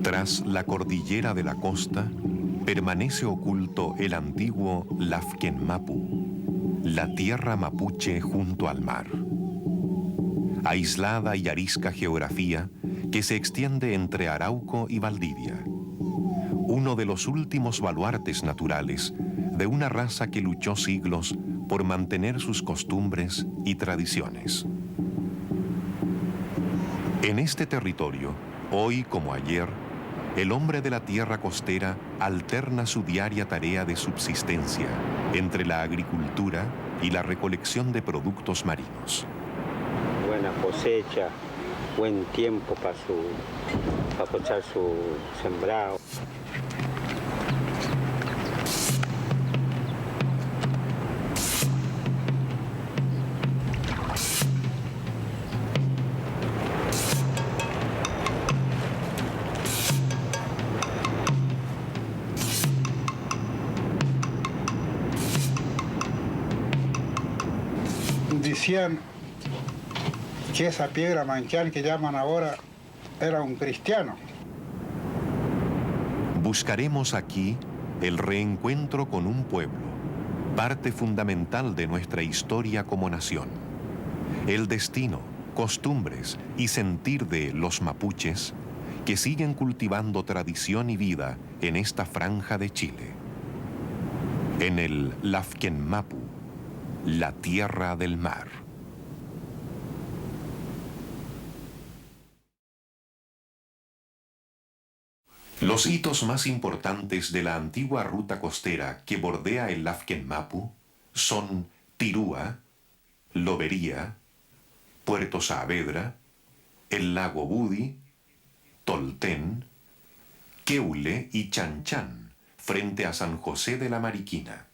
Tras la cordillera de la costa, permanece oculto el antiguo Lafkenmapu, la tierra mapuche junto al mar. Aislada y arisca geografía que se extiende entre Arauco y Valdivia. Uno de los últimos baluartes naturales de una raza que luchó siglos por mantener sus costumbres y tradiciones. En este territorio, hoy como ayer, el hombre de la tierra costera alterna su diaria tarea de subsistencia entre la agricultura y la recolección de productos marinos. Buena cosecha, buen tiempo para cosechar su sembrado. Decían que esa piedra manchal que llaman ahora era un cristiano. Buscaremos aquí el reencuentro con un pueblo, parte fundamental de nuestra historia como nación. El destino, costumbres y sentir de los mapuches que siguen cultivando tradición y vida en esta franja de Chile. En el Lafkenmapu, la tierra del mar. Los hitos más importantes de la antigua ruta costera que bordea el Lafkenmapu son Tirúa, Lobería, Puerto Saavedra, el lago Budi, Tolten, Queule y Chanchán, frente a San José de la Mariquina.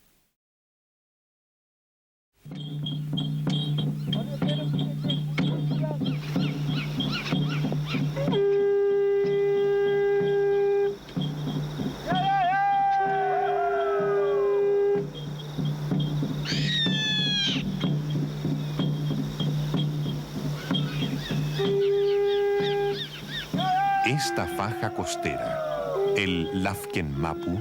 Esta faja costera, el Lafkenmapu,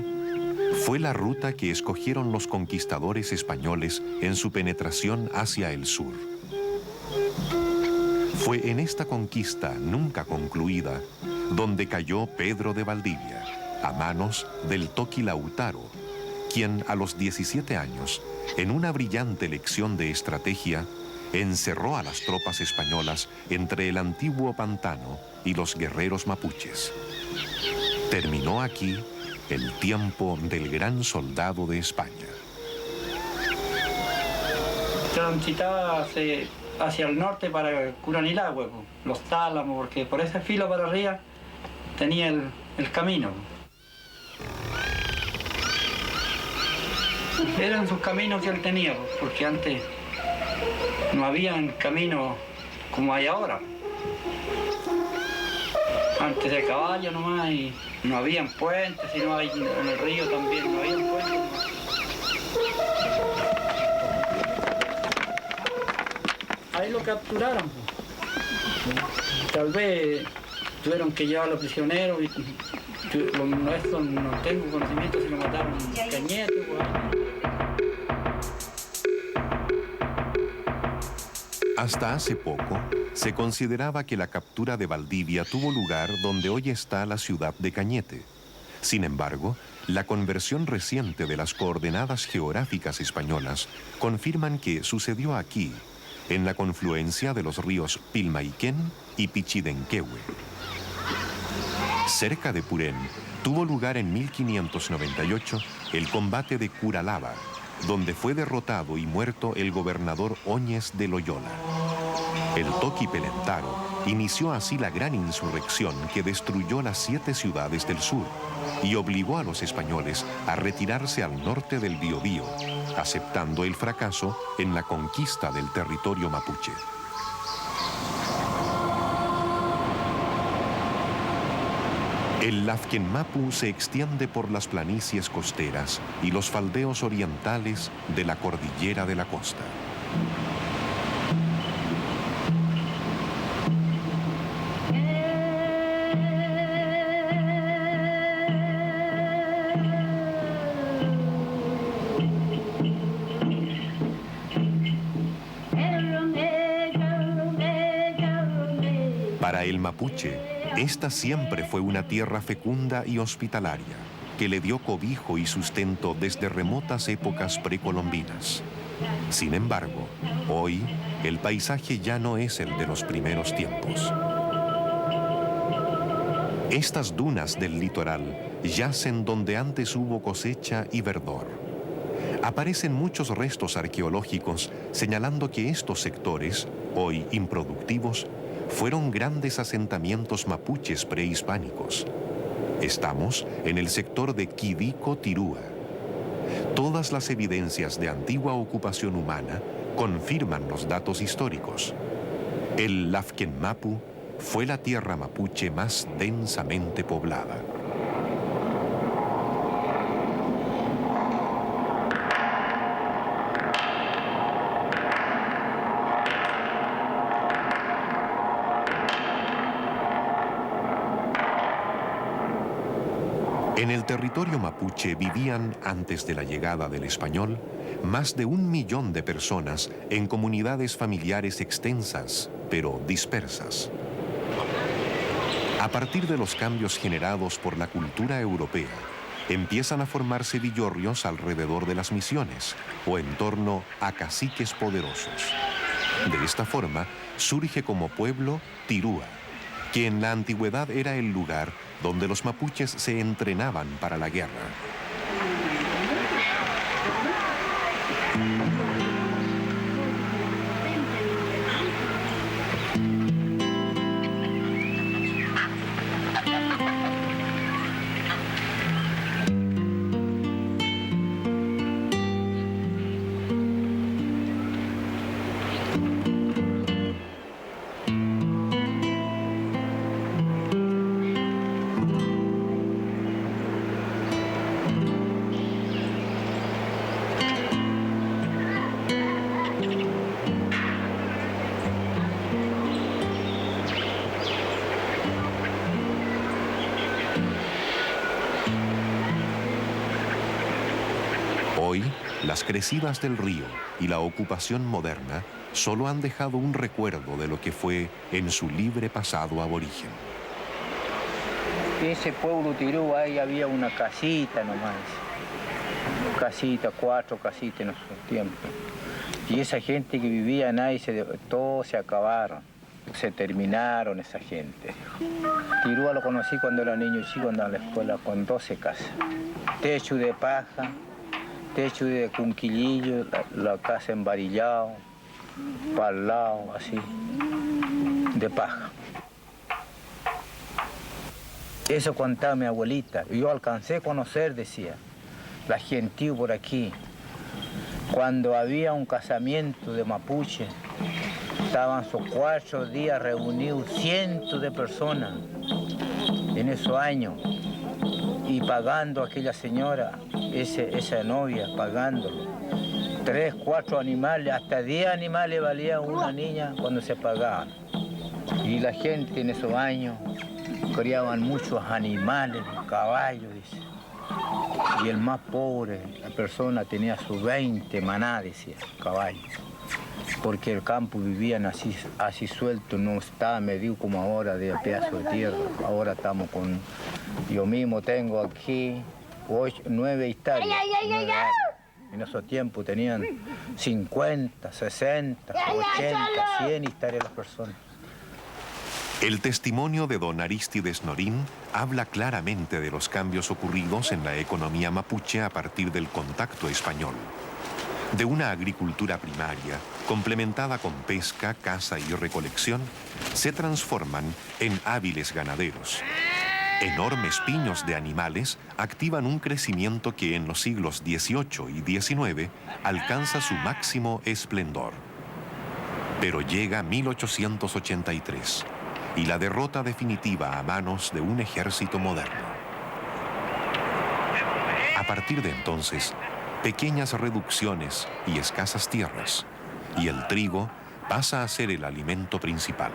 fue la ruta que escogieron los conquistadores españoles en su penetración hacia el sur. Fue en esta conquista nunca concluida donde cayó Pedro de Valdivia, a manos del Toqui Lautaro, quien a los 17 años, en una brillante lección de estrategia, encerró a las tropas españolas entre el antiguo pantano y los guerreros mapuches. Terminó aquí el tiempo del gran soldado de España. Transitaba hacia el norte para Curanilagüe, los Tálamos, porque por ese filo para arriba tenía el camino. Eran sus caminos que él tenía, porque antes no habían caminos como hay ahora. Antes de caballo nomás, y no habían puentes, sino hay en el río también no habían puentes. Ahí lo capturaron. Tal vez tuvieron que llevarlo prisionero y los nuestros no tengo conocimiento si lo mataron en Cañete o algo. Hasta hace poco, se consideraba que la captura de Valdivia tuvo lugar donde hoy está la ciudad de Cañete. Sin embargo, la conversión reciente de las coordenadas geográficas españolas confirman que sucedió aquí, en la confluencia de los ríos Pilmaiquén y Pichidenquehue. Cerca de Purén, tuvo lugar en 1598 el combate de Curalaba, donde fue derrotado y muerto el gobernador Óñez de Loyola. El Toqui Pelentaro inició así la gran insurrección que destruyó las 7 ciudades del sur y obligó a los españoles a retirarse al norte del Biobío, aceptando el fracaso en la conquista del territorio mapuche. El Lafkenmapu se extiende por las planicies costeras y los faldeos orientales de la cordillera de la costa. Para el mapuche, esta siempre fue una tierra fecunda y hospitalaria, que le dio cobijo y sustento desde remotas épocas precolombinas. Sin embargo, hoy el paisaje ya no es el de los primeros tiempos. Estas dunas del litoral yacen donde antes hubo cosecha y verdor. Aparecen muchos restos arqueológicos señalando que estos sectores, hoy improductivos, fueron grandes asentamientos mapuches prehispánicos. Estamos en el sector de Quidico-Tirúa. Todas las evidencias de antigua ocupación humana confirman los datos históricos. El Lafkenmapu fue la tierra mapuche más densamente poblada. En el territorio mapuche vivían, antes de la llegada del español, más de 1 millón de personas en comunidades familiares extensas, pero dispersas. A partir de los cambios generados por la cultura europea, empiezan a formarse villorrios alrededor de las misiones o en torno a caciques poderosos. De esta forma, surge como pueblo Tirúa, que en la antigüedad era el lugar donde los mapuches se entrenaban para la guerra. Hoy, las crecidas del río y la ocupación moderna solo han dejado un recuerdo de lo que fue en su libre pasado aborigen. Ese pueblo Tirúa, ahí había una casita nomás. Casita, 4 casitas en nuestro tiempo. Y esa gente que vivía ahí, todos se acabaron. Se terminaron esa gente. Tirúa lo conocí cuando era niño chico, andaba a la escuela con 12 casas. Techo de paja, techo de cunquilillo, la casa embarillado, palado, así, de paja. Eso contaba mi abuelita. Yo alcancé a conocer, decía, la gentío por aquí. Cuando había un casamiento de mapuche, estaban sus 4 días reunidos cientos de personas en esos años y pagando a aquella señora, esa novia, pagándolo. 3, 4 animales, hasta 10 animales valía una niña cuando se pagaban. Y la gente en esos años criaban muchos animales, caballos, dice. Y el más pobre, la persona tenía sus 20 maná, decía, caballos. Porque el campo vivían así suelto, no estaba medido como ahora de pedazo de tierra. Ahora estamos con... Yo mismo tengo aquí 9 hectáreas. En esos tiempos tenían 50, 60, 80, 100 hectáreas las personas. El testimonio de don Arístides Norín habla claramente de los cambios ocurridos en la economía mapuche a partir del contacto español. De una agricultura primaria, complementada con pesca, caza y recolección, se transforman en hábiles ganaderos. Enormes piños de animales activan un crecimiento que en los siglos XVIII y XIX alcanza su máximo esplendor. Pero llega 1883 y la derrota definitiva a manos de un ejército moderno. A partir de entonces, pequeñas reducciones y escasas tierras, y el trigo pasa a ser el alimento principal.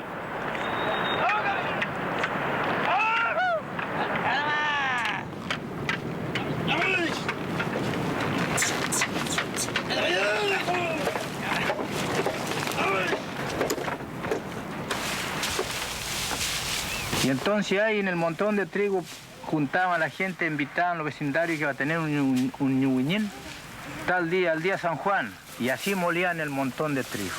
Entonces ahí en el montón de trigo juntaban a la gente, invitaban a los vecindarios que iba a tener un ñuguñín tal día, el día San Juan, y así molían el montón de trigo.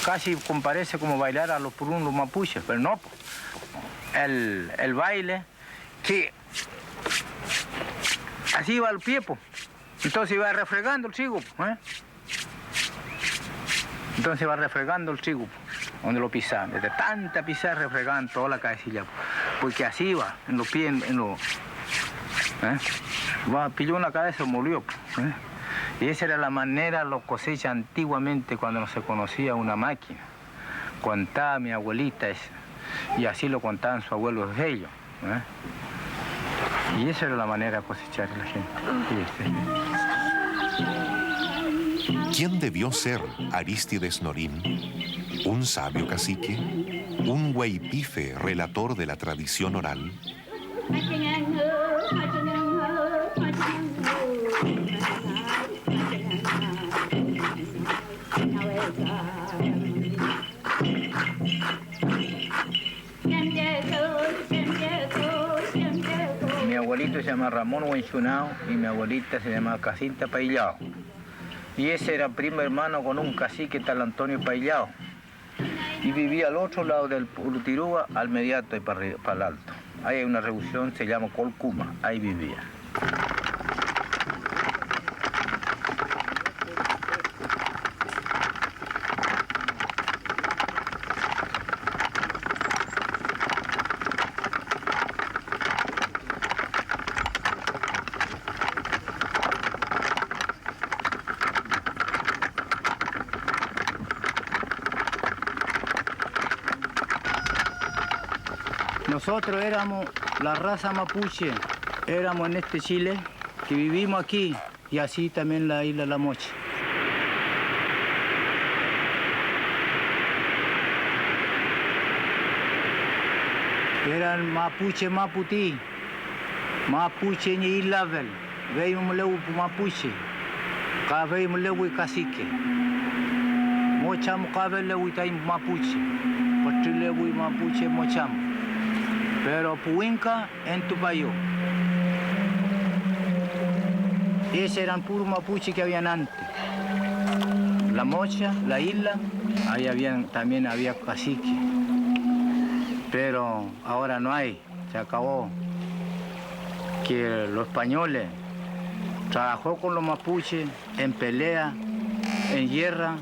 Casi parece como bailar a los purunos, los mapuches, pero no. El baile, que así iba el pie, pues. Entonces iba refregando el trigo, Entonces iba refregando el trigo, donde lo pisaban. Desde tanta pisar refregaban toda la cabecilla, porque así iba, en los pies, pilló una cabeza y molió. Y esa era la manera, lo cosecha antiguamente cuando no se conocía una máquina. Contaba mi abuelita eso, y así lo contaban sus abuelos de ellos. Y esa era la manera de cosechar a la gente. ¿Quién debió ser Arístides Norín? ¿Un sabio cacique? ¿Un huaypife relator de la tradición oral? Mi abuelito se llama Ramón Huenchunao y mi abuelita se llama Cacinta Paillao. Y ese era primo hermano con un cacique tal Antonio Paillao. Y vivía al otro lado del Urutirúa, al mediato y para el alto. Ahí hay una revolución, se llama Colcuma, ahí vivía. Nosotros éramos la raza mapuche, éramos en este Chile, que vivimos aquí, y así también la isla La Mocha. Eran mapuche maputí, mapuche ni ilavel, veíamos lewu mapuche, ka veíamos lewu cacique, mochamo ka lewu tai mapuche, patri lewu mapuche mochamo. Pero Puinca en Tupayo. Esos eran puros mapuches que habían antes. La Mocha, la isla, ahí también había cacique. Pero ahora no hay, se acabó. Que los españoles trabajó con los mapuches en pelea, en guerra,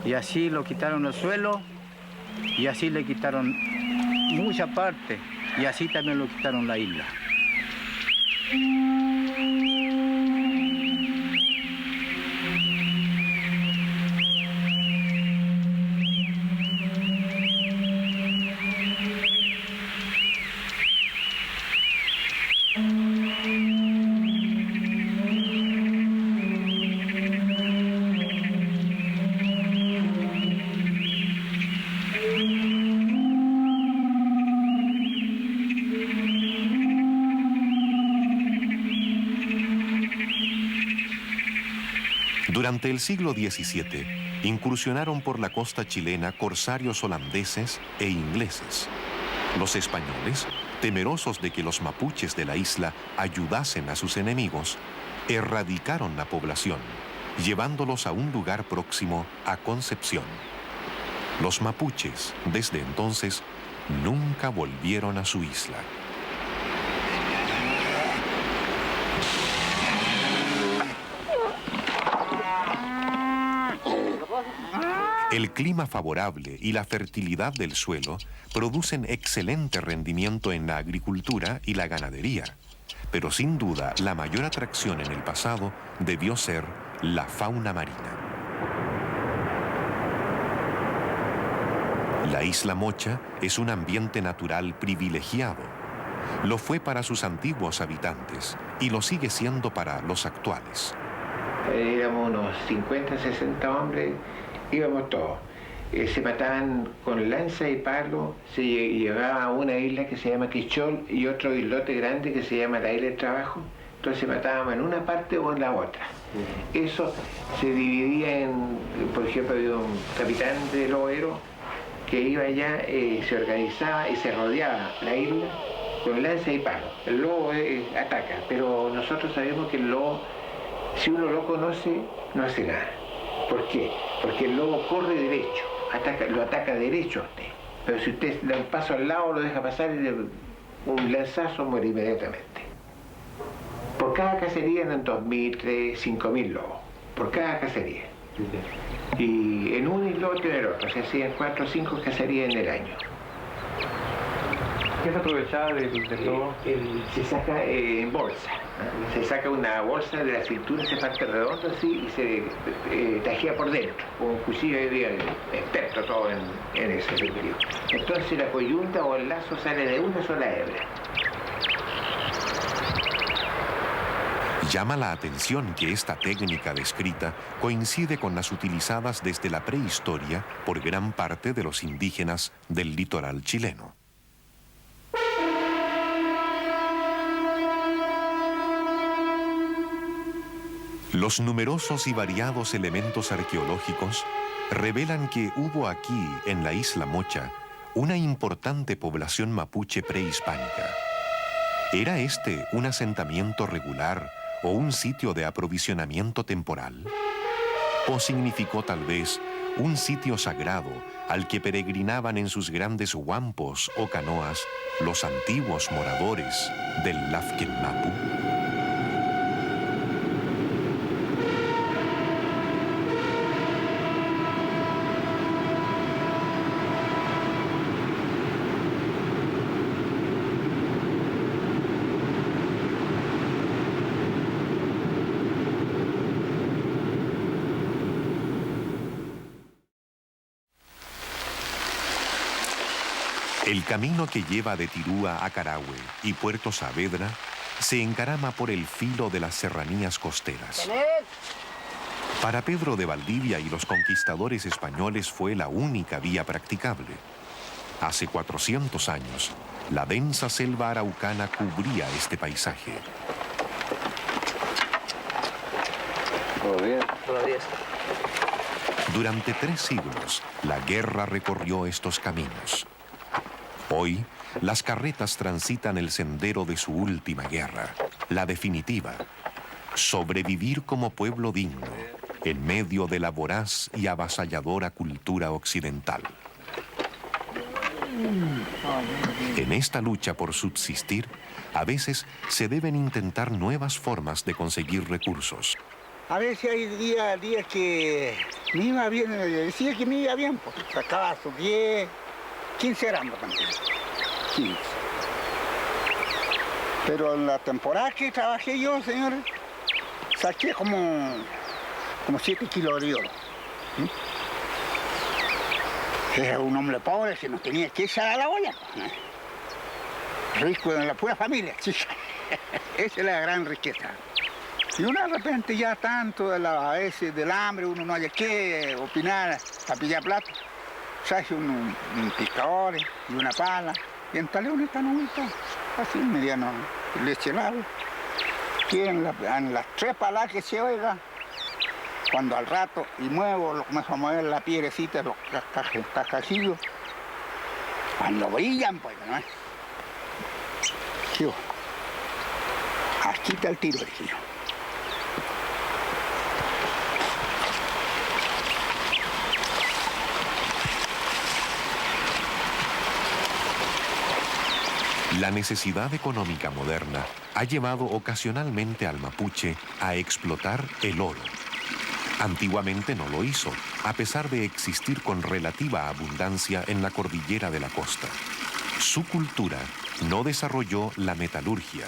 y así lo quitaron el suelo, y así le quitaron mucha parte. Y así también lo quitaron la isla. Durante el siglo XVII, incursionaron por la costa chilena corsarios holandeses e ingleses. Los españoles, temerosos de que los mapuches de la isla ayudasen a sus enemigos, erradicaron la población, llevándolos a un lugar próximo a Concepción. Los mapuches, desde entonces, nunca volvieron a su isla. El clima favorable y la fertilidad del suelo producen excelente rendimiento en la agricultura y la ganadería, pero sin duda la mayor atracción en el pasado debió ser la fauna marina. La isla Mocha es un ambiente natural privilegiado. Lo fue para sus antiguos habitantes y lo sigue siendo para los actuales. Éramos unos 50, 60 hombres. Íbamos todos. Se mataban con lanza y palo, se llegaba a una isla que se llama Quichol y otro islote grande que se llama la Isla del Trabajo. Entonces se matábamos en una parte o en la otra. Eso se dividía en, por ejemplo, había un capitán del Oero que iba allá, se organizaba y se rodeaba la isla con lanza y palo. El lobo ataca, pero nosotros sabemos que el lobo, si uno lo conoce, no hace nada. ¿Por qué? Porque el lobo corre derecho, lo ataca derecho a usted. Pero si usted da un paso al lado, lo deja pasar y un lanzazo muere inmediatamente. Por cada cacería eran 2.000, 3.000, 5.000 lobos. Por cada cacería. Y en un islote en el otro, se hacían 4 o 5 cacerías en el año. ¿Qué se aprovechaba del lobo? Se saca en bolsa. Se saca una bolsa de la cintura, se parte redondo así y se tajea por dentro. Con un cuchillo experto todo en ese sentido. Entonces la coyunta o el lazo sale de una sola hebra. Llama la atención que esta técnica descrita coincide con las utilizadas desde la prehistoria por gran parte de los indígenas del litoral chileno. Los numerosos y variados elementos arqueológicos revelan que hubo aquí, en la isla Mocha, una importante población mapuche prehispánica. ¿Era este un asentamiento regular o un sitio de aprovisionamiento temporal? ¿O significó tal vez un sitio sagrado al que peregrinaban en sus grandes huampos o canoas los antiguos moradores del Lafken Mapu? El camino que lleva de Tirúa a Carahue y Puerto Saavedra se encarama por el filo de las serranías costeras. Para Pedro de Valdivia y los conquistadores españoles fue la única vía practicable. Hace 400 años, la densa selva araucana cubría este paisaje. Durante 3 siglos, la guerra recorrió estos caminos. Hoy, las carretas transitan el sendero de su última guerra, la definitiva. Sobrevivir como pueblo digno, en medio de la voraz y avasalladora cultura occidental. En esta lucha por subsistir, a veces se deben intentar nuevas formas de conseguir recursos. A veces hay días que me iba bien, decía que me iba bien, pues sacaba sus 10, 15 gramos también. 15. Pero en la temporada que trabajé yo, señores, saqué como 7 kilos de oro. Era un hombre pobre que no tenía que echar a la olla. Rico en la pura familia, chica. Esa es la gran riqueza. Y uno de repente ya tanto a veces del hambre, uno no haya que opinar a pillar plata. Traje un picador y una pala, y en taloneta no está, así mediano, leche helado. Y en las 3 palas que se oiga, cuando al rato y muevo, lo comienzo a mover la piedrecita, los cascajillos, cuando brillan, pues, ¿no es? Sí, aquí está el tiro, dije yo. La necesidad económica moderna ha llevado ocasionalmente al mapuche a explotar el oro. Antiguamente no lo hizo, a pesar de existir con relativa abundancia en la cordillera de la costa. Su cultura no desarrolló la metalurgia.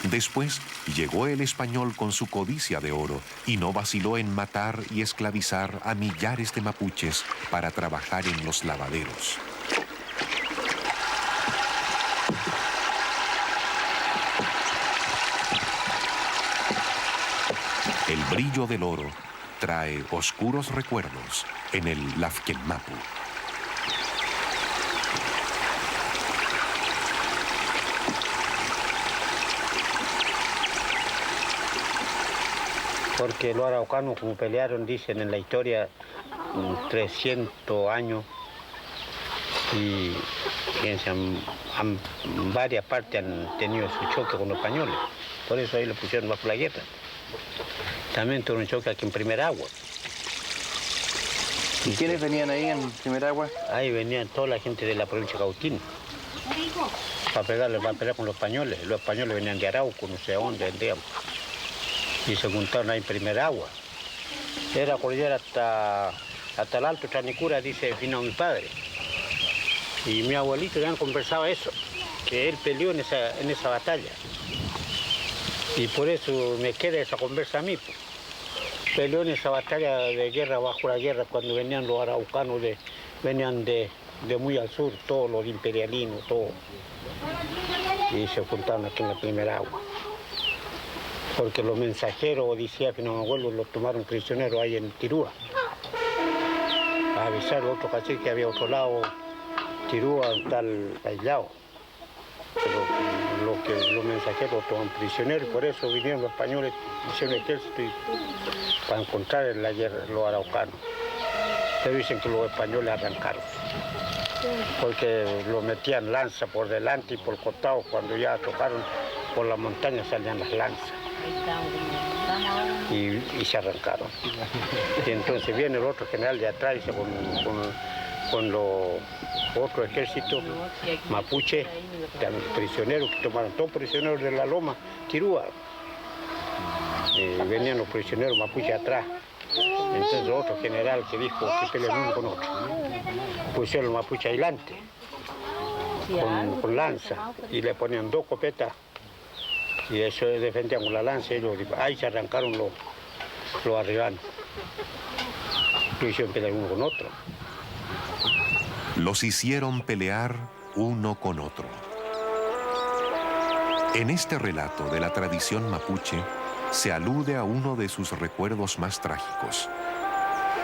Después llegó el español con su codicia de oro y no vaciló en matar y esclavizar a millares de mapuches para trabajar en los lavaderos. El brillo del oro trae oscuros recuerdos en el Lafken Mapu. Porque los araucanos, como pelearon, dicen en la historia, 300 años, Y en varias partes han tenido su choque con los españoles. Por eso ahí lo pusieron bajo la guerra. También tuvo un choque aquí en Primer Agua. ¿Y quiénes venían ahí en Primer Agua? Ahí venían toda la gente de la provincia de Cautín para pelear con los españoles. Los españoles venían de Arauco, no sé dónde vendían. Y se juntaron ahí en Primer Agua. Era cordillera hasta el Alto Tranicura, dice vino mi padre. Y mi abuelito ya conversaba eso, que él peleó en esa batalla. Y por eso me queda esa conversa a mí. Peleó en esa batalla de guerra, bajo la guerra, cuando venían los araucanos, venían de muy al sur, todos los imperialinos, todos. Y se juntaron aquí en la Primera Agua. Porque los mensajeros, decía que no me acuerdo, los tomaron prisioneros ahí en Tirúa. A avisar al otro cacique que había otro lado, Tirúa está aislado. Pero los mensajeros toman prisioneros, por eso vinieron los españoles, hicieron ejército para encontrar en la guerra los araucanos. Pero dicen que los españoles arrancaron, porque lo metían lanza por delante y por costado. Cuando ya tocaron por la montaña salían las lanzas y se arrancaron. Y entonces viene el otro general de atrás con los otros ejércitos mapuche, prisioneros, que tomaron todos prisioneros de la loma, Tirúa. Venían los prisioneros mapuche atrás. Entonces otro general que dijo que pelean uno con otro. Pusieron los mapuche adelante, con lanza, y le ponían 2 copetas, y eso defendían con la lanza, y ahí se arrancaron los arribanos. Lo hicieron pelear uno con otro. Los hicieron pelear uno con otro. En este relato de la tradición mapuche se alude a uno de sus recuerdos más trágicos.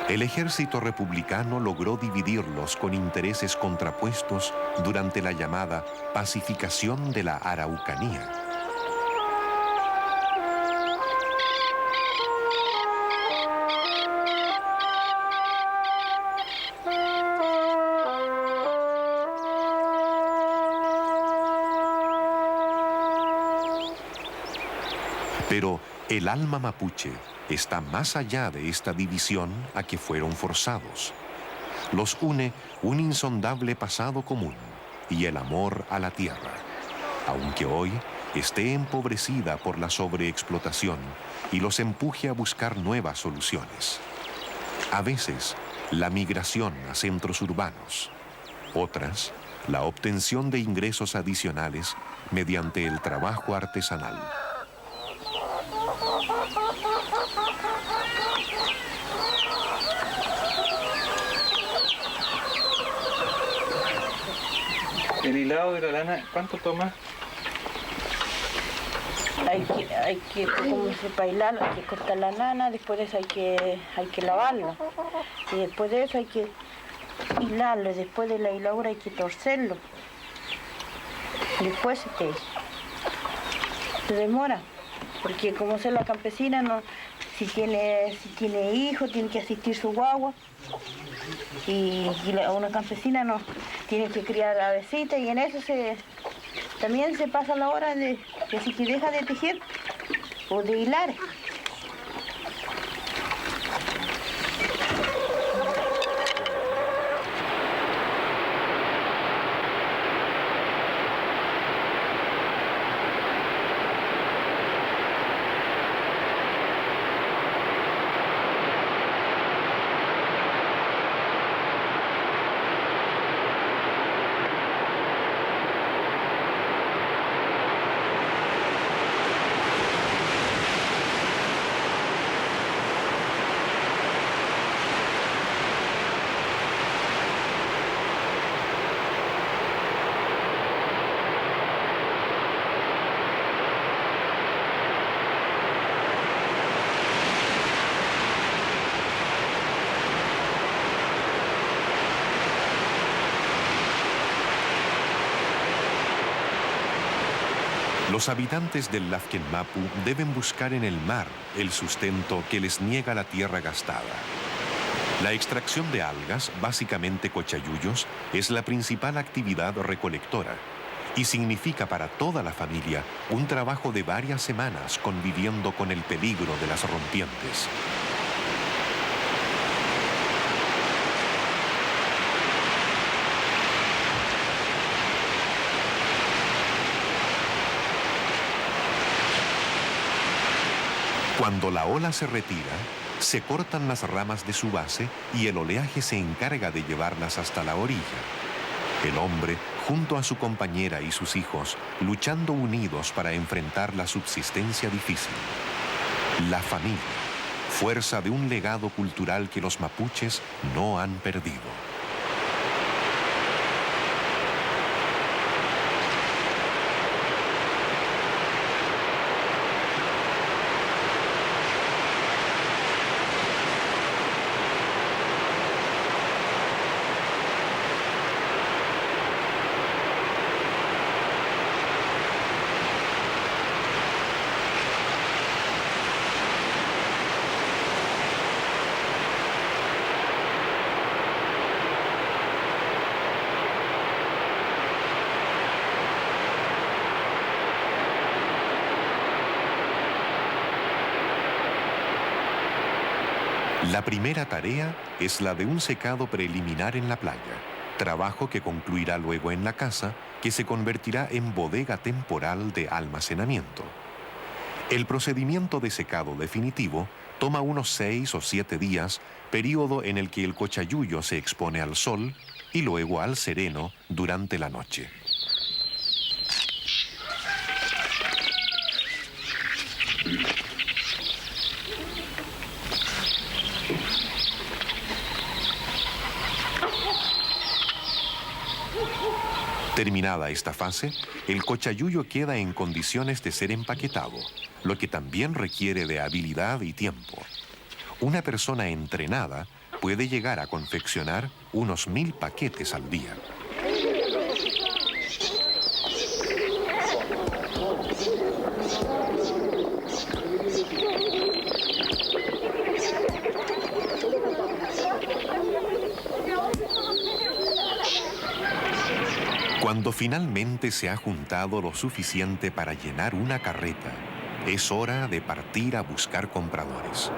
El ejército republicano logró dividirlos con intereses contrapuestos durante la llamada pacificación de la Araucanía. Pero el alma mapuche está más allá de esta división a que fueron forzados. Los une un insondable pasado común y el amor a la tierra, aunque hoy esté empobrecida por la sobreexplotación y los empuje a buscar nuevas soluciones. A veces, la migración a centros urbanos. Otras, la obtención de ingresos adicionales mediante el trabajo artesanal. El hilado de la lana, ¿cuánto toma? Hay que como se bailar, hay que cortar la lana, después de eso hay que lavarlo. Y después de eso hay que hilarlo, después de la hiladura hay que torcerlo. Después se demora, porque como es la campesina, no, si tiene hijos, tiene que asistir su guagua. Y una campesina no tiene que criar avecita, y en eso también se pasa la hora de si que deja de tejer o de hilar. Los habitantes del Lafken Mapu deben buscar en el mar el sustento que les niega la tierra gastada. La extracción de algas, básicamente cochayuyos, es la principal actividad recolectora y significa para toda la familia un trabajo de varias semanas conviviendo con el peligro de las rompientes. Cuando la ola se retira, se cortan las ramas de su base y el oleaje se encarga de llevarlas hasta la orilla. El hombre, junto a su compañera y sus hijos, luchando unidos para enfrentar la subsistencia difícil. La familia, fuerza de un legado cultural que los mapuches no han perdido. La primera tarea es la de un secado preliminar en la playa, trabajo que concluirá luego en la casa, que se convertirá en bodega temporal de almacenamiento. El procedimiento de secado definitivo toma unos 6 o 7 días, período en el que el cochayuyo se expone al sol y luego al sereno durante la noche. Terminada esta fase, el cochayuyo queda en condiciones de ser empaquetado, lo que también requiere de habilidad y tiempo. Una persona entrenada puede llegar a confeccionar unos 1000 paquetes al día. Cuando finalmente se ha juntado lo suficiente para llenar una carreta, es hora de partir a buscar compradores.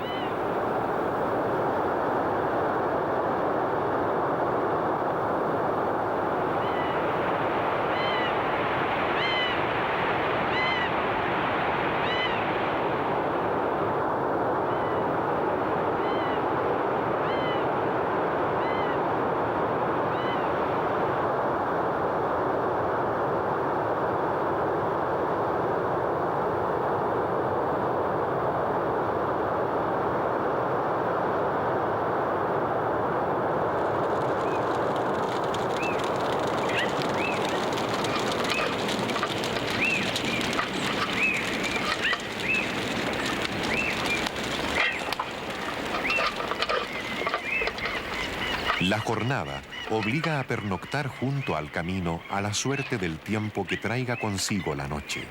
La jornada obliga a pernoctar junto al camino a la suerte del tiempo que traiga consigo la noche.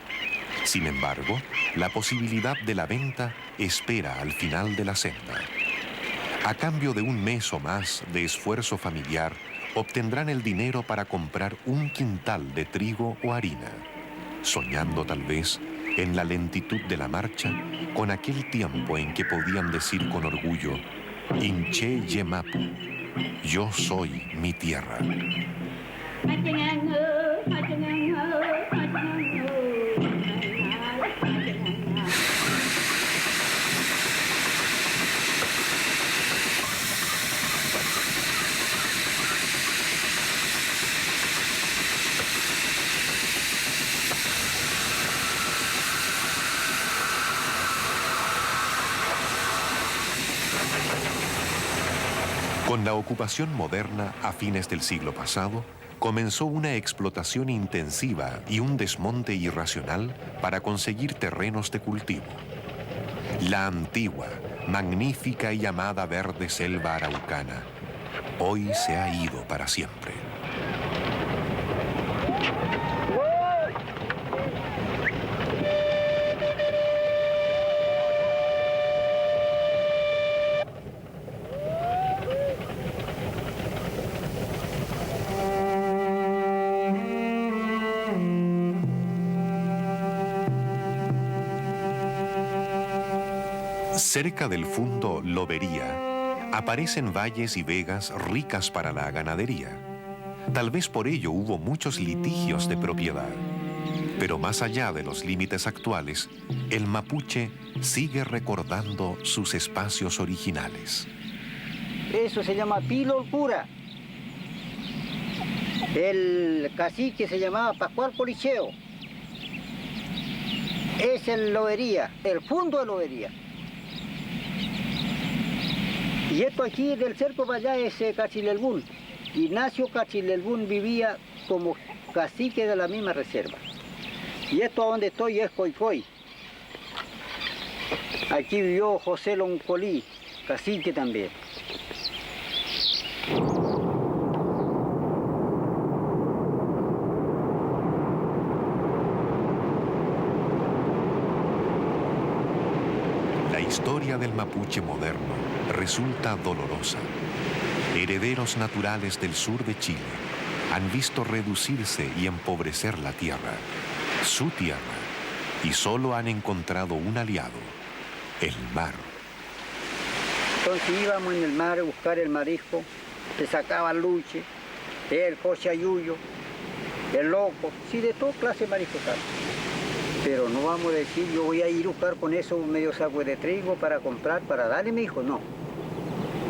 Sin embargo, la posibilidad de la venta espera al final de la senda. A cambio de un mes o más de esfuerzo familiar, obtendrán el dinero para comprar un quintal de trigo o harina, soñando tal vez en la lentitud de la marcha con aquel tiempo en que podían decir con orgullo: Inche Yemapu, yo soy mi tierra. Con la ocupación moderna a fines del siglo pasado, comenzó una explotación intensiva y un desmonte irracional para conseguir terrenos de cultivo. La antigua, magnífica y amada verde selva araucana hoy se ha ido para siempre. Cerca del fundo Lobería aparecen valles y vegas ricas para la ganadería. Tal vez por ello hubo muchos litigios de propiedad. Pero más allá de los límites actuales, el mapuche sigue recordando sus espacios originales. Eso se llama Pilolpura. El cacique se llamaba Pascual Policheo. Es el Lobería, el fondo de Lobería. Y esto aquí del cerco para allá es Cachilelbún. Ignacio Cachilelbún vivía como cacique de la misma reserva. Y esto a donde estoy es Coicoy. Aquí vivió José Loncolí, cacique también. La historia del mapuche moderno resulta dolorosa. Herederos naturales del sur de Chile han visto reducirse y empobrecer la tierra, su tierra, y solo han encontrado un aliado, el mar. Entonces íbamos en el mar a buscar el marisco, le sacaban luche, el cochayuyo, el loco, sí, de toda clase de marisco sale. Pero no vamos a decir, yo voy a ir a buscar con eso un medio saco de trigo para comprar, para darle, mi hijo, no.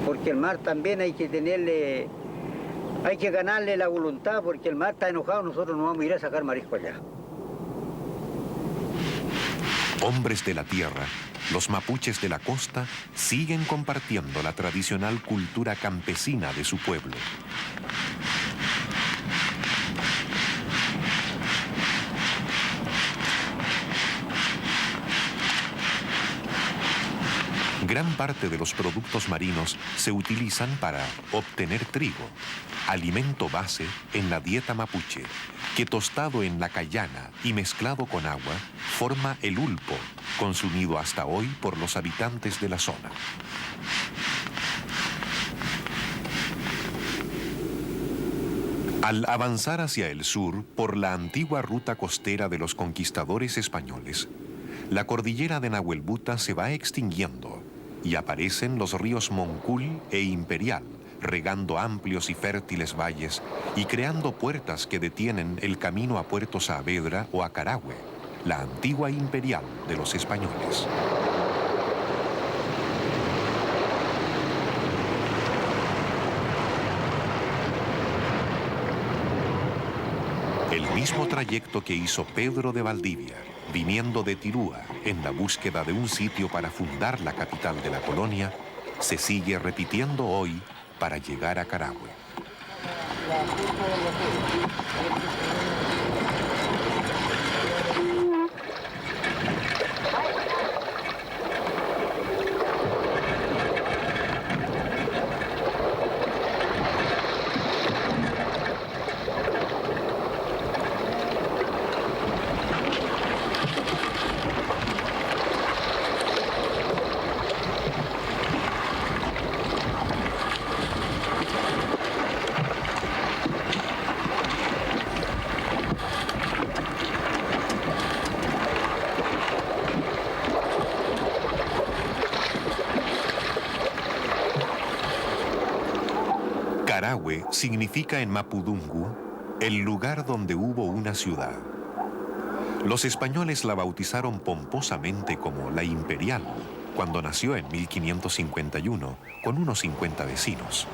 Porque el mar también hay que tenerle, hay que ganarle la voluntad, porque el mar está enojado, nosotros no vamos a ir a sacar marisco allá. Hombres de la tierra, los mapuches de la costa siguen compartiendo la tradicional cultura campesina de su pueblo. Gran parte de los productos marinos se utilizan para obtener trigo, alimento base en la dieta mapuche, que tostado en la cayana y mezclado con agua forma el ulpo, consumido hasta hoy por los habitantes de la zona. Al avanzar hacia el sur por la antigua ruta costera de los conquistadores españoles, la cordillera de Nahuelbuta se va extinguiendo y aparecen los ríos Moncul e Imperial, regando amplios y fértiles valles y creando puertas que detienen el camino a Puerto Saavedra o a Carahue, la antigua imperial de los españoles. El mismo trayecto que hizo Pedro de Valdivia, viniendo de Tirúa en la búsqueda de un sitio para fundar la capital de la colonia, se sigue repitiendo hoy para llegar a Carahue. Carahue significa en mapudungun el lugar donde hubo una ciudad. Los españoles la bautizaron pomposamente como la Imperial, cuando nació en 1551, con unos 50 vecinos.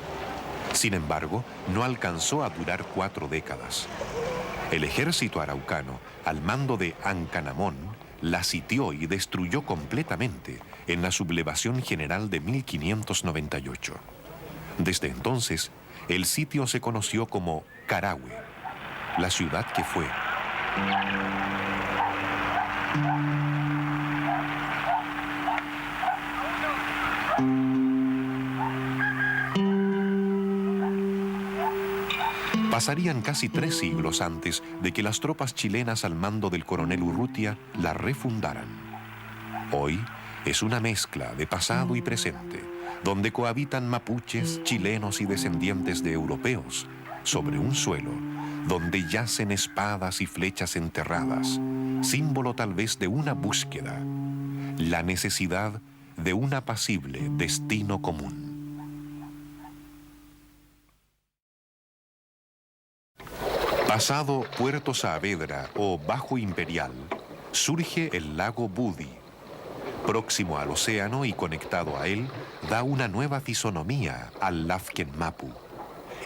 Sin embargo, no alcanzó a durar 4 décadas. El ejército araucano, al mando de Ancanamón, la sitió y destruyó completamente en la sublevación general de 1598. Desde entonces, el sitio se conoció como Carahue, la ciudad que fue. Pasarían casi 3 siglos antes de que las tropas chilenas al mando del coronel Urrutia la refundaran. Hoy es una mezcla de pasado y presente, donde cohabitan mapuches, chilenos y descendientes de europeos, sobre un suelo donde yacen espadas y flechas enterradas, símbolo tal vez de una búsqueda, la necesidad de un apacible destino común. Pasado Puerto Saavedra o Bajo Imperial, surge el lago Budi. Próximo al océano y conectado a él, da una nueva fisonomía al Lafken Mapu.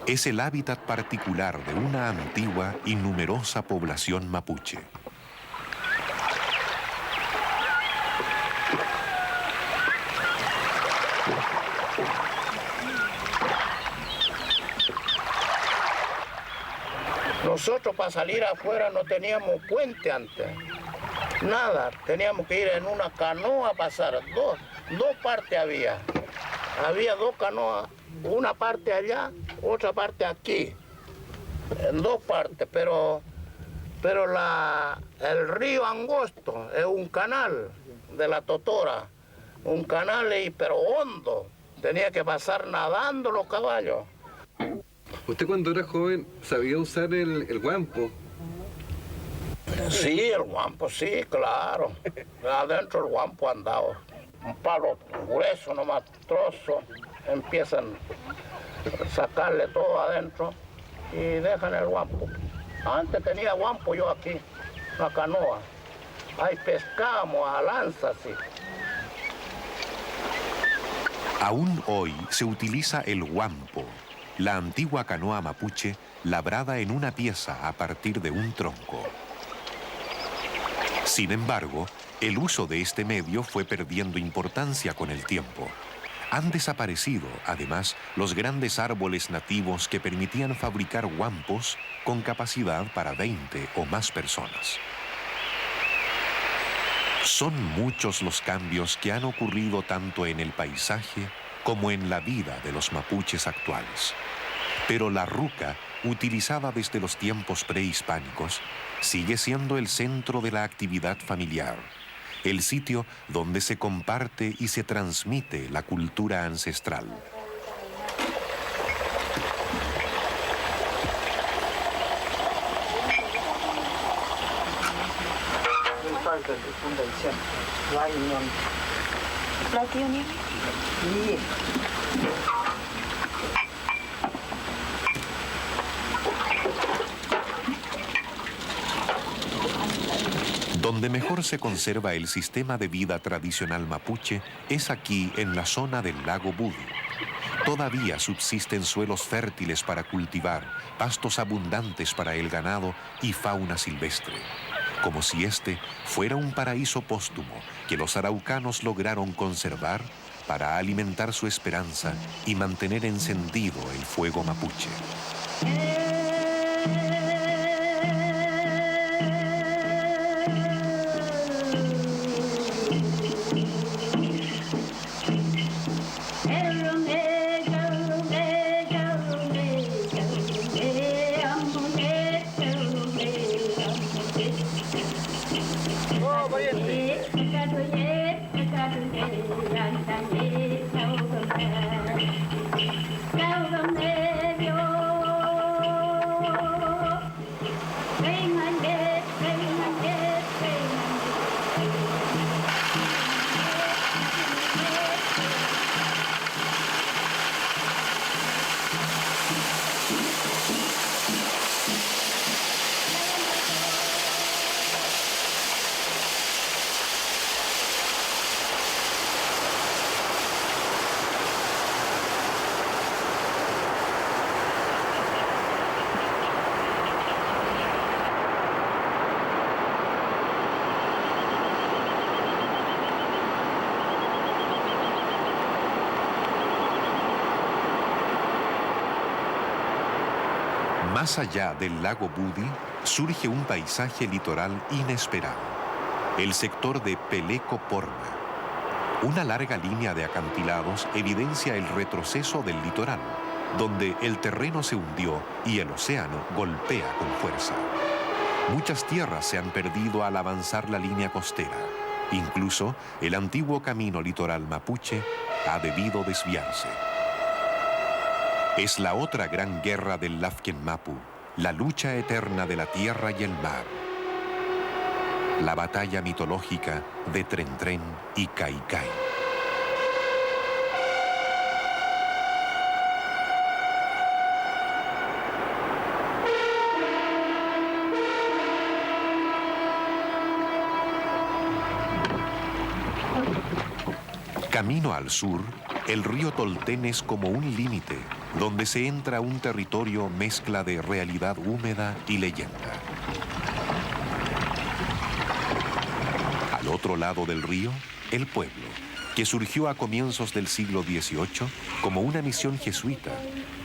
Es el hábitat particular de una antigua y numerosa población mapuche. Nosotros para salir afuera no teníamos puente antes, nada, teníamos que ir en una canoa a pasar, dos partes había dos canoas, una parte allá, otra parte aquí, en dos partes, pero el río Angosto es un canal de la Totora, un canal pero hondo, tenía que pasar nadando los caballos. ¿Usted cuando era joven sabía usar el guampo? Sí, el guampo, sí, claro. Adentro el guampo andaba. Un palo grueso, nomás trozo. Empiezan a sacarle todo adentro y dejan el guampo. Antes tenía guampo yo aquí, una canoa. Ahí pescábamos a lanza, sí. Aún hoy se utiliza el guampo, la antigua canoa mapuche labrada en una pieza a partir de un tronco. Sin embargo, el uso de este medio fue perdiendo importancia con el tiempo. Han desaparecido, además, los grandes árboles nativos que permitían fabricar guampos con capacidad para 20 o más personas. Son muchos los cambios que han ocurrido tanto en el paisaje como en la vida de los mapuches actuales. Pero la ruca, utilizada desde los tiempos prehispánicos, sigue siendo el centro de la actividad familiar, el sitio donde se comparte y se transmite la cultura ancestral. Donde mejor se conserva el sistema de vida tradicional mapuche es aquí en la zona del lago Budi. Todavía subsisten suelos fértiles para cultivar, pastos abundantes para el ganado y fauna silvestre, como si este fuera un paraíso póstumo que los araucanos lograron conservar para alimentar su esperanza y mantener encendido el fuego mapuche. Más allá del lago Budi, surge un paisaje litoral inesperado, el sector de Peleco Porma. Una larga línea de acantilados evidencia el retroceso del litoral, donde el terreno se hundió y el océano golpea con fuerza. Muchas tierras se han perdido al avanzar la línea costera. Incluso el antiguo camino litoral mapuche ha debido desviarse. Es la otra gran guerra del Lafken Mapu, la lucha eterna de la tierra y el mar. La batalla mitológica de Tren Tren y Cai Cai. Camino al sur, el río Tolten es como un límite, donde se entra a un territorio mezcla de realidad húmeda y leyenda. Al otro lado del río, el pueblo, que surgió a comienzos del siglo XVIII como una misión jesuita,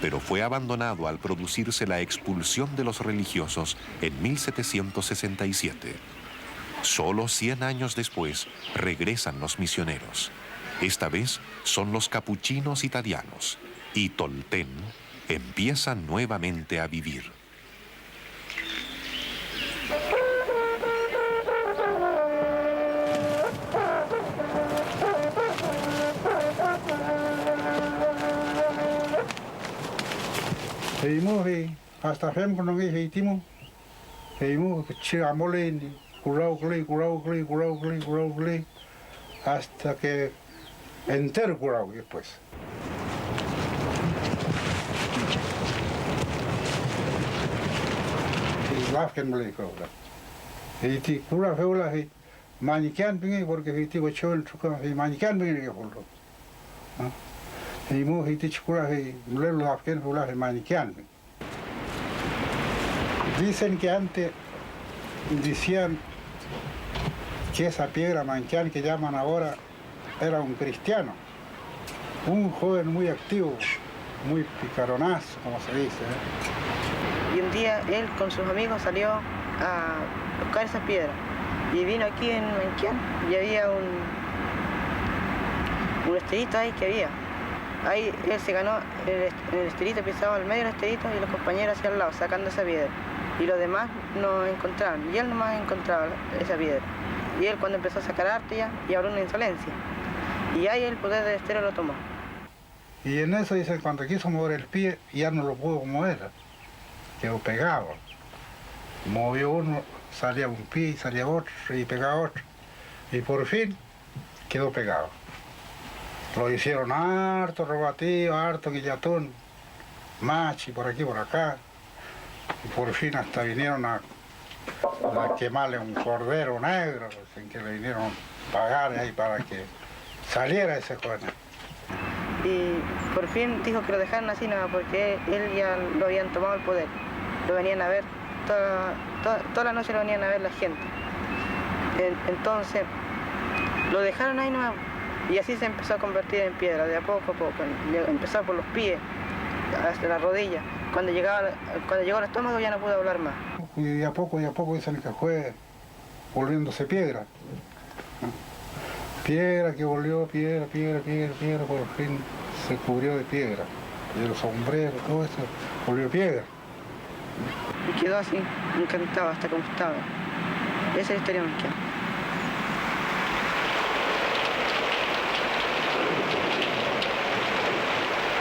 pero fue abandonado al producirse la expulsión de los religiosos en 1767. Solo 100 años después regresan los misioneros. Esta vez son los capuchinos italianos, y Tolten empieza nuevamente a vivir. Seguimos hasta siempre no hicimos, seguimos chigamole, curau, hasta que entero curau después. Y lafken mole cobra. Y ti cura feula y maniquean pingue porque si ti bocho el truco y maniquean pingue que voló. Y mu y ti cura y mole lafken feula y maniquean. Dicen que antes decían que esa piedra manqueán que llaman ahora era un cristiano, un joven muy activo, muy picaronazo, como se dice. Y un día él con sus amigos salió a buscar esa piedra y vino aquí en Manquián y había un esterito ahí que había. Ahí él se ganó el esterito, pisaba al medio del esterito y los compañeros hacia el lado sacando esa piedra. Y los demás no encontraban, y él nomás encontraba esa piedra. Y él cuando empezó a sacar arte ya, y habló una insolencia. Y ahí el poder del estero lo tomó. Y en eso dicen, cuando quiso mover el pie, ya no lo pudo mover, quedó pegado. Movió uno, salía un pie, salía otro, y pegaba otro. Y por fin quedó pegado. Lo hicieron harto robativo, harto guillatón, machi, por aquí, por acá. Y por fin hasta vinieron a quemarle un cordero negro, en que le vinieron a pagar ahí para que saliera ese joven. Y por fin dijo que lo dejaran así nada, porque él ya lo habían tomado el poder. Lo venían a ver, toda la noche lo venían a ver la gente. Entonces lo dejaron ahí nomás y así se empezó a convertir en piedra, de a poco a poco. Empezó por los pies, hasta la rodilla. Cuando llegó al estómago ya no pudo hablar más. Y de a poco dicen que fue volviéndose piedra. Piedra que volvió, piedra, por fin se cubrió de piedra. Y los sombreros, todo eso, volvió piedra. Y quedó así, encantado, hasta como estaba. Esa es la historia de Manquián.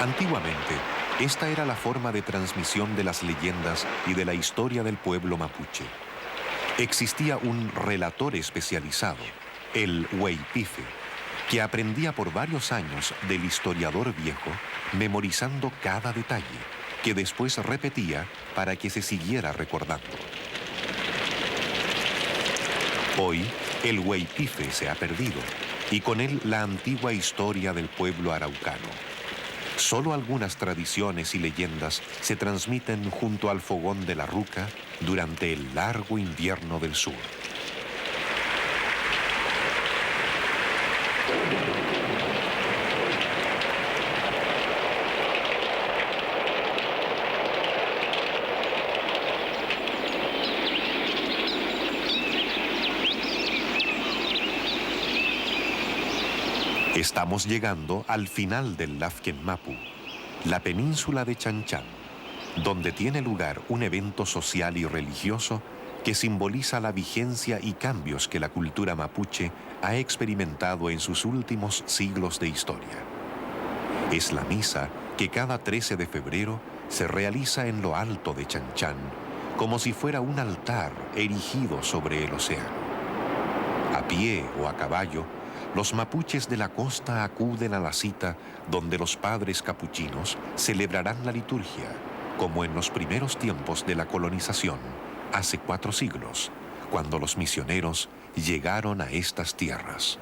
Antiguamente, esta era la forma de transmisión de las leyendas y de la historia del pueblo mapuche. Existía un relator especializado, el hueypife, que aprendía por varios años del historiador viejo, memorizando cada detalle, que después repetía para que se siguiera recordando. Hoy, el hueypife se ha perdido, y con él la antigua historia del pueblo araucano. Solo algunas tradiciones y leyendas se transmiten junto al fogón de la ruca durante el largo invierno del sur. Estamos llegando al final del Lafken Mapu, la península de Chanchán, donde tiene lugar un evento social y religioso que simboliza la vigencia y cambios que la cultura mapuche ha experimentado en sus últimos siglos de historia. Es la misa que cada 13 de febrero se realiza en lo alto de Chanchán, como si fuera un altar erigido sobre el océano. A pie o a caballo, los mapuches de la costa acuden a la cita donde los padres capuchinos celebrarán la liturgia, como en los primeros tiempos de la colonización, hace 4 siglos, cuando los misioneros llegaron a estas tierras.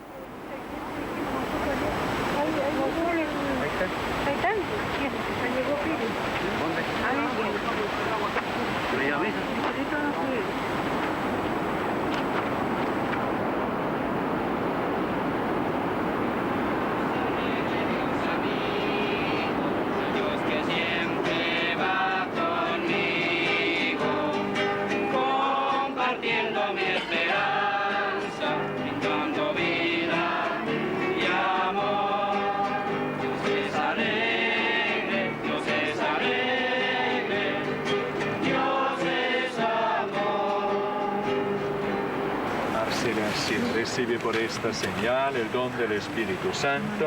Recibe por esta señal el don del Espíritu Santo.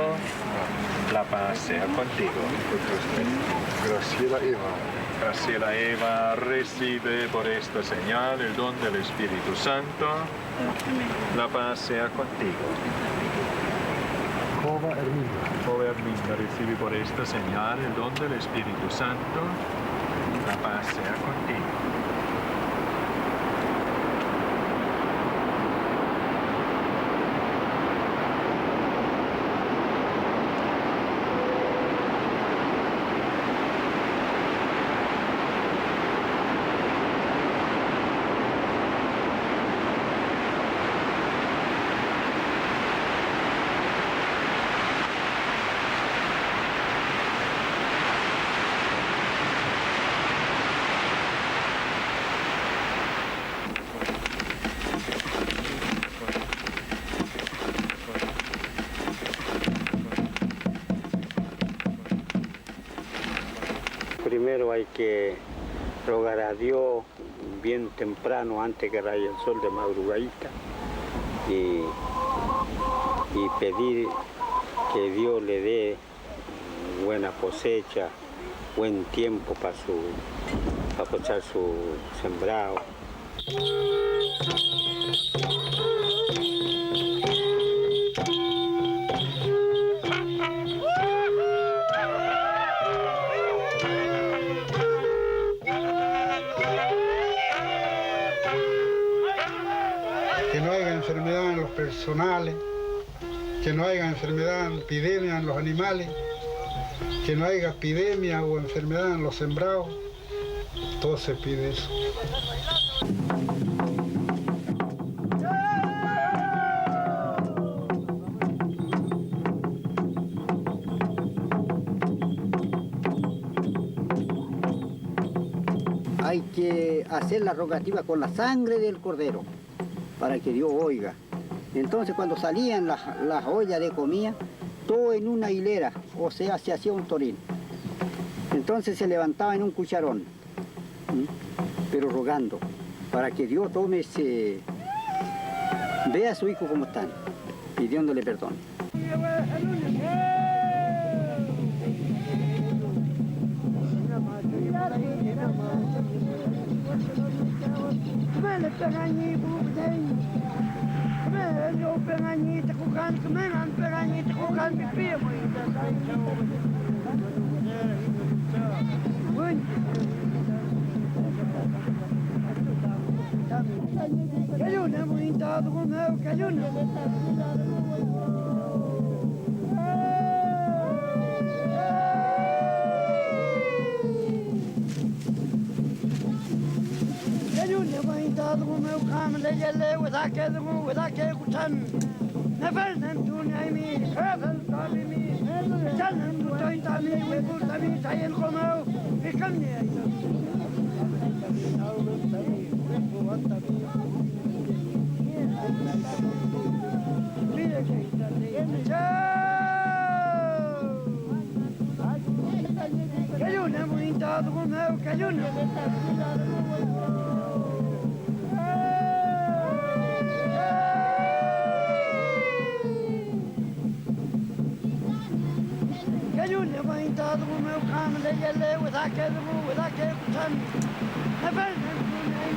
La paz sea contigo. Graciela Eva recibe por esta señal el don del Espíritu Santo. La paz sea contigo. Jova Herminda recibe por esta señal el don del Espíritu Santo. La paz sea contigo. Primero hay que rogar a Dios bien temprano, antes que raye el sol de madrugadita, y pedir que Dios le dé buena cosecha, buen tiempo para cosechar su sembrado. Que no haya enfermedad en los personales, que no haya enfermedad, epidemia en los animales, que no haya epidemia o enfermedad en los sembrados. Todo se pide eso. Hay que hacer la rogativa con la sangre del cordero, para que Dios oiga. Entonces cuando salían las ollas de comida, todo en una hilera, o sea, se hacía un torín. Entonces se levantaba en un cucharón, pero rogando, para que Dios tome vea a su hijo como están, pidiéndole perdón.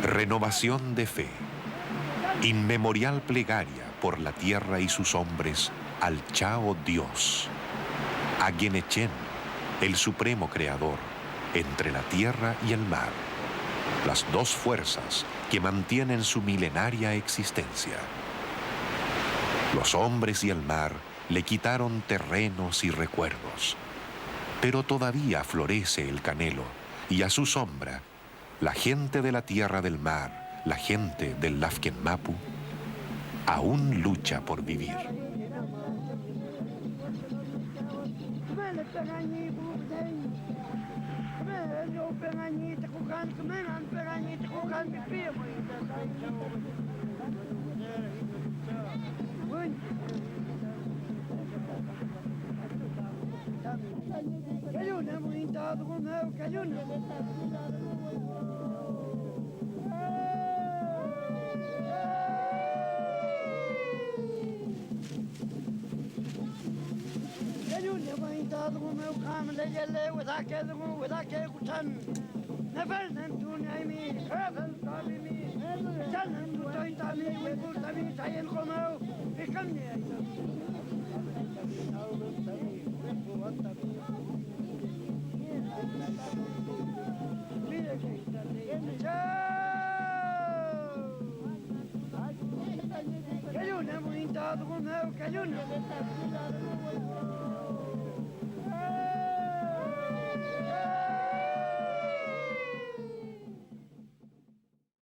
Renovación de fe. Inmemorial plegaria por la tierra y sus hombres al Chao Dios. A Guenechen, el supremo creador, entre la tierra y el mar. Las dos fuerzas que mantienen su milenaria existencia. Los hombres y el mar le quitaron terrenos y recuerdos. Pero todavía florece el canelo y a su sombra, la gente de la Tierra del Mar, la gente del Lafken Mapu, aún lucha por vivir.